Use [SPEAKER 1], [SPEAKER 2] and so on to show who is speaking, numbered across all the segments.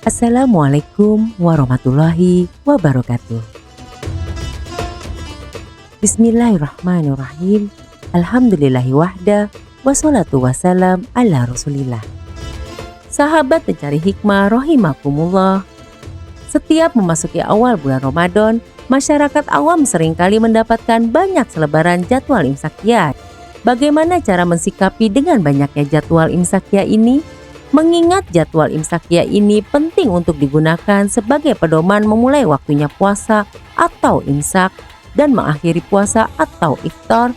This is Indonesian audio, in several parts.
[SPEAKER 1] Assalamualaikum warahmatullahi wabarakatuh. Bismillahirrahmanirrahim. Alhamdulillahi wahda, wassalatu wassalam ala rasulillah. Sahabat pencari hikmah rahimakumullah. Setiap memasuki awal bulan Ramadan, masyarakat awam seringkali mendapatkan banyak selebaran jadwal imsakiah. Bagaimana cara mensikapi dengan banyaknya jadwal imsakiah ini? Mengingat jadwal imsakiah ini penting untuk digunakan sebagai pedoman memulai waktunya puasa atau imsak dan mengakhiri puasa atau iftar.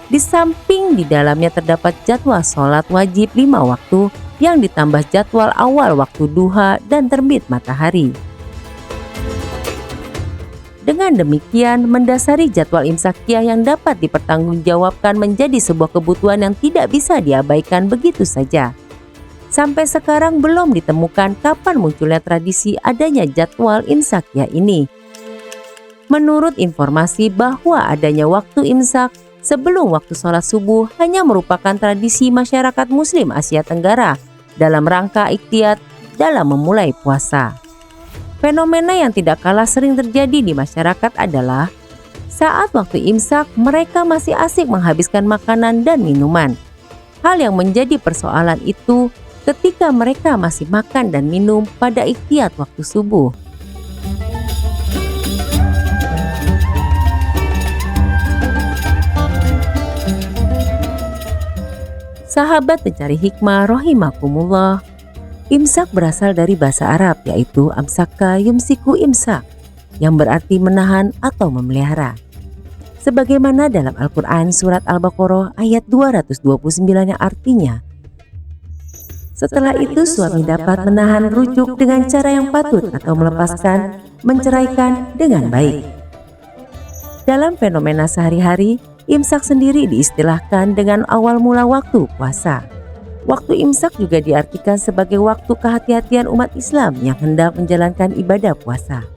[SPEAKER 1] Di samping di dalamnya terdapat jadwal sholat wajib 5 waktu yang ditambah jadwal awal waktu duha dan terbit matahari. Dengan demikian, mendasari jadwal imsakiah yang dapat dipertanggungjawabkan menjadi sebuah kebutuhan yang tidak bisa diabaikan begitu saja. Sampai sekarang belum ditemukan kapan munculnya tradisi adanya jadwal imsakiah ini. Menurut informasi bahwa adanya waktu imsak sebelum waktu sholat subuh hanya merupakan tradisi masyarakat Muslim Asia Tenggara dalam rangka iktiat dalam memulai puasa. Fenomena yang tidak kalah sering terjadi di masyarakat adalah saat waktu imsak mereka masih asik menghabiskan makanan dan minuman. Hal yang menjadi persoalan itu ketika mereka masih makan dan minum pada iktiat waktu subuh. Sahabat pencari hikmah rahimakumullah, imsak berasal dari bahasa Arab yaitu amsaka yumsiku imsak yang berarti menahan atau memelihara. Sebagaimana dalam Al-Quran surat Al-Baqarah ayat 229 yang artinya, setelah itu suami dapat menahan rujuk dengan cara yang patut atau melepaskan, menceraikan dengan baik. Dalam fenomena sehari-hari, imsak sendiri diistilahkan dengan awal mula waktu puasa. Waktu imsak juga diartikan sebagai waktu kehati-hatian umat Islam yang hendak menjalankan ibadah puasa.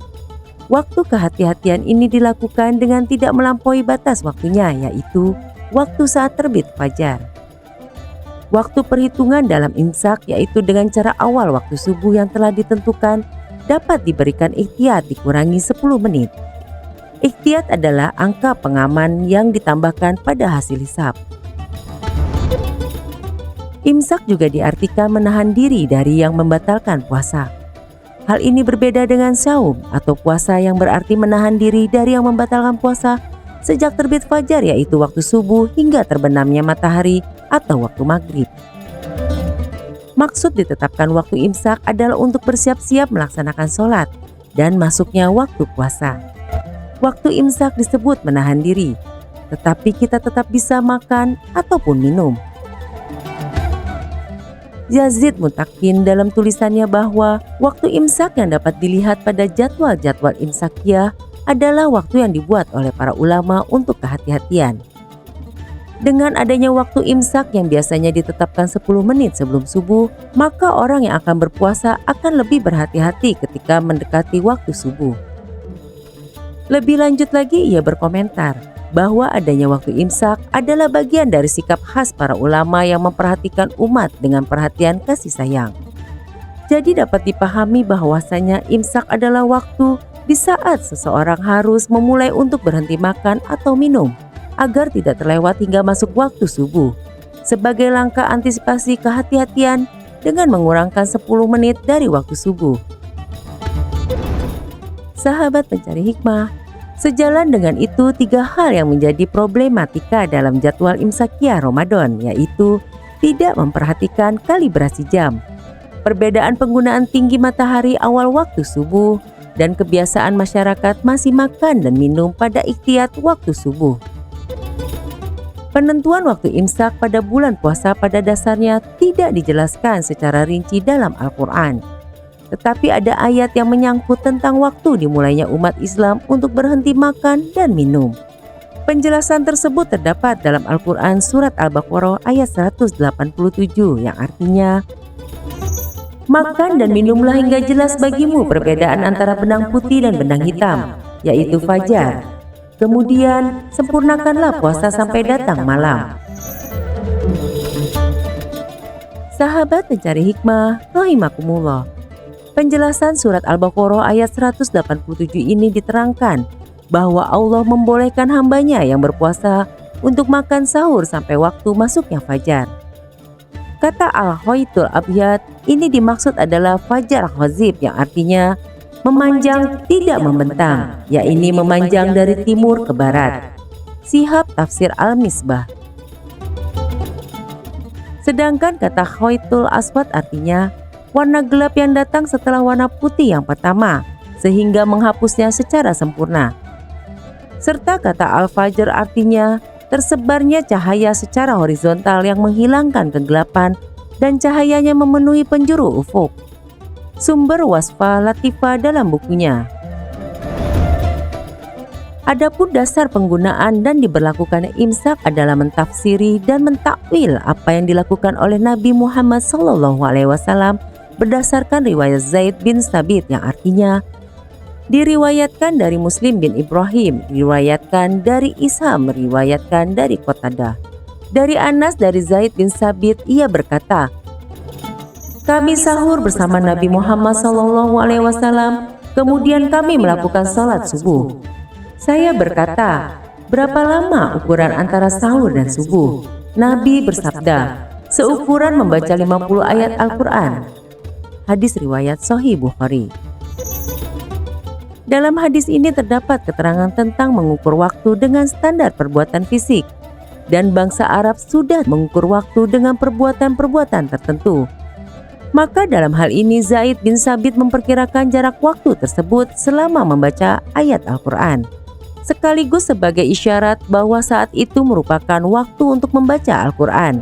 [SPEAKER 1] Waktu kehati-hatian ini dilakukan dengan tidak melampaui batas waktunya, yaitu waktu saat terbit fajar. Waktu perhitungan dalam imsak yaitu dengan cara awal waktu subuh yang telah ditentukan dapat diberikan ikhtiyat dikurangi 10 menit. Ikhtiyat adalah angka pengaman yang ditambahkan pada hasil hisab. Imsak juga diartikan menahan diri dari yang membatalkan puasa. Hal ini berbeda dengan saum atau puasa yang berarti menahan diri dari yang membatalkan puasa sejak terbit fajar yaitu waktu subuh hingga terbenamnya matahari atau waktu maghrib. Maksud ditetapkan waktu imsak adalah untuk bersiap-siap melaksanakan sholat dan masuknya waktu puasa. Waktu imsak disebut menahan diri, tetapi kita tetap bisa makan ataupun minum. Yazid Mutakin dalam tulisannya bahwa waktu imsak yang dapat dilihat pada jadwal-jadwal imsakiah adalah waktu yang dibuat oleh para ulama untuk kehati-hatian. Dengan adanya waktu imsak yang biasanya ditetapkan 10 menit sebelum subuh, maka orang yang akan berpuasa akan lebih berhati-hati ketika mendekati waktu subuh. Lebih lanjut lagi ia berkomentar bahwa adanya waktu imsak adalah bagian dari sikap khas para ulama yang memperhatikan umat dengan perhatian kasih sayang. Jadi dapat dipahami bahwasanya imsak adalah waktu di saat seseorang harus memulai untuk berhenti makan atau minum agar tidak terlewat hingga masuk waktu subuh, sebagai langkah antisipasi kehati-hatian dengan mengurangkan 10 menit dari waktu subuh. Sahabat pencari hikmah, sejalan dengan itu 3 hal yang menjadi problematika dalam jadwal imsakiah Ramadan, yaitu tidak memperhatikan kalibrasi jam, perbedaan penggunaan tinggi matahari awal waktu subuh, dan kebiasaan masyarakat masih makan dan minum pada ikhtiyat waktu subuh. Penentuan waktu imsak pada bulan puasa pada dasarnya tidak dijelaskan secara rinci dalam Al-Quran. Tetapi ada ayat yang menyangkut tentang waktu dimulainya umat Islam untuk berhenti makan dan minum. Penjelasan tersebut terdapat dalam Al-Quran surat Al-Baqarah ayat 187 yang artinya, makan dan minumlah hingga jelas bagimu perbedaan antara benang putih dan benang hitam, yaitu fajar. Kemudian sempurnakanlah puasa sampai datang malam. Sahabat pencari hikmah rahimakumullah, Penjelasan surat Al-Baqarah ayat 187 ini diterangkan bahwa Allah membolehkan hambanya yang berpuasa untuk makan sahur sampai waktu masuknya fajar. Kata Al-Khaitul Abyad ini dimaksud adalah fajar khazib yang artinya memanjang tidak membentang, yakni memanjang dari timur ke barat. Sihab Tafsir Al-Misbah. Sedangkan kata Khaitul Aswad artinya warna gelap yang datang setelah warna putih yang pertama, sehingga menghapusnya secara sempurna. Serta kata Al-Fajr artinya tersebarnya cahaya secara horizontal yang menghilangkan kegelapan dan cahayanya memenuhi penjuru ufuk. Sumber Wasfa Latifah dalam bukunya. Adapun dasar penggunaan dan diberlakukan imsak adalah mentafsiri dan mentakwil apa yang dilakukan oleh Nabi Muhammad SAW berdasarkan riwayat Zaid bin Sabit yang artinya diriwayatkan dari Muslim bin Ibrahim, diriwayatkan dari Isham, meriwayatkan dari Qatadah. Dari Anas dari Zaid bin Sabit ia berkata, kami sahur bersama Nabi Muhammad SAW, kemudian kami melakukan salat subuh. Saya berkata, berapa lama ukuran antara sahur dan subuh? Nabi bersabda, seukuran membaca 50 ayat Al-Quran. Hadis riwayat Sahih Bukhari. Dalam hadis ini terdapat keterangan tentang mengukur waktu dengan standar perbuatan fisik, dan bangsa Arab sudah mengukur waktu dengan perbuatan-perbuatan tertentu. Maka dalam hal ini Zaid bin Sabit memperkirakan jarak waktu tersebut selama membaca ayat Al-Quran, sekaligus sebagai isyarat bahwa saat itu merupakan waktu untuk membaca Al-Quran.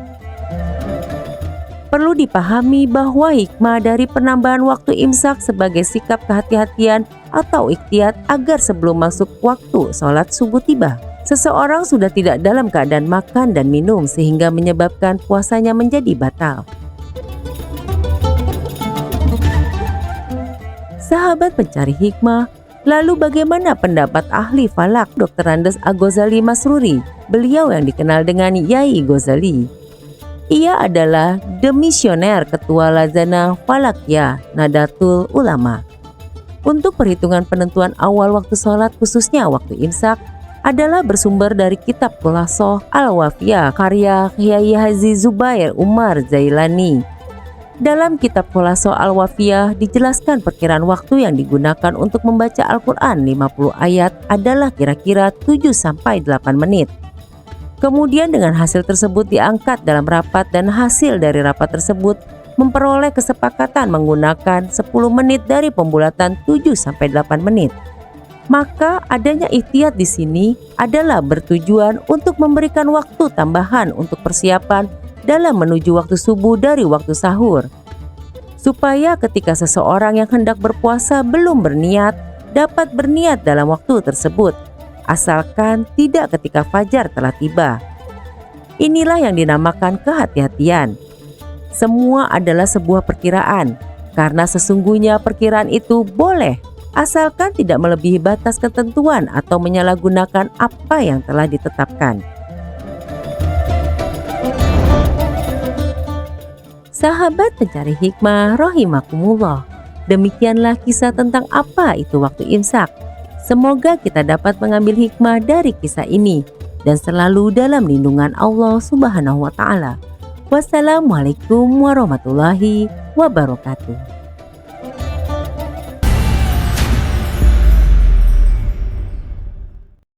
[SPEAKER 1] Perlu dipahami bahwa hikmah dari penambahan waktu imsak sebagai sikap kehati-hatian atau ikhtiyat agar sebelum masuk waktu sholat subuh tiba, seseorang sudah tidak dalam keadaan makan dan minum sehingga menyebabkan puasanya menjadi batal. Sahabat pencari hikmah, lalu bagaimana pendapat ahli falak Dr. Andes Al-Ghazali Masruri, beliau yang dikenal dengan Yai Ghazali? Ia adalah demisioner ketua Lazana Falakiyah Nadatul Ulama. Untuk perhitungan penentuan awal waktu sholat khususnya waktu imsak adalah bersumber dari kitab Khulasoh Al-Wafiyah karya Kyai Haji Zubair Umar Zailani. Dalam kitab Khulasoh Al-Wafiyah dijelaskan perkiraan waktu yang digunakan untuk membaca Al-Quran 50 ayat adalah kira-kira 7-8 menit. Kemudian dengan hasil tersebut diangkat dalam rapat dan hasil dari rapat tersebut memperoleh kesepakatan menggunakan 10 menit dari pembulatan 7-8 menit. Maka adanya ikhtiyat di sini adalah bertujuan untuk memberikan waktu tambahan untuk persiapan dalam menuju waktu subuh dari waktu sahur, supaya ketika seseorang yang hendak berpuasa belum berniat dapat berniat dalam waktu tersebut, asalkan tidak ketika fajar telah tiba. Inilah yang dinamakan kehati-hatian. Semua adalah sebuah perkiraan, karena sesungguhnya perkiraan itu boleh, asalkan tidak melebihi batas ketentuan atau menyalahgunakan apa yang telah ditetapkan. Sahabat pencari hikmah rahimakumullah, demikianlah kisah tentang apa itu waktu imsak. Semoga kita dapat mengambil hikmah dari kisah ini dan selalu dalam lindungan Allah Subhanahu wa Ta'ala. Wassalamualaikum warahmatullahi wabarakatuh.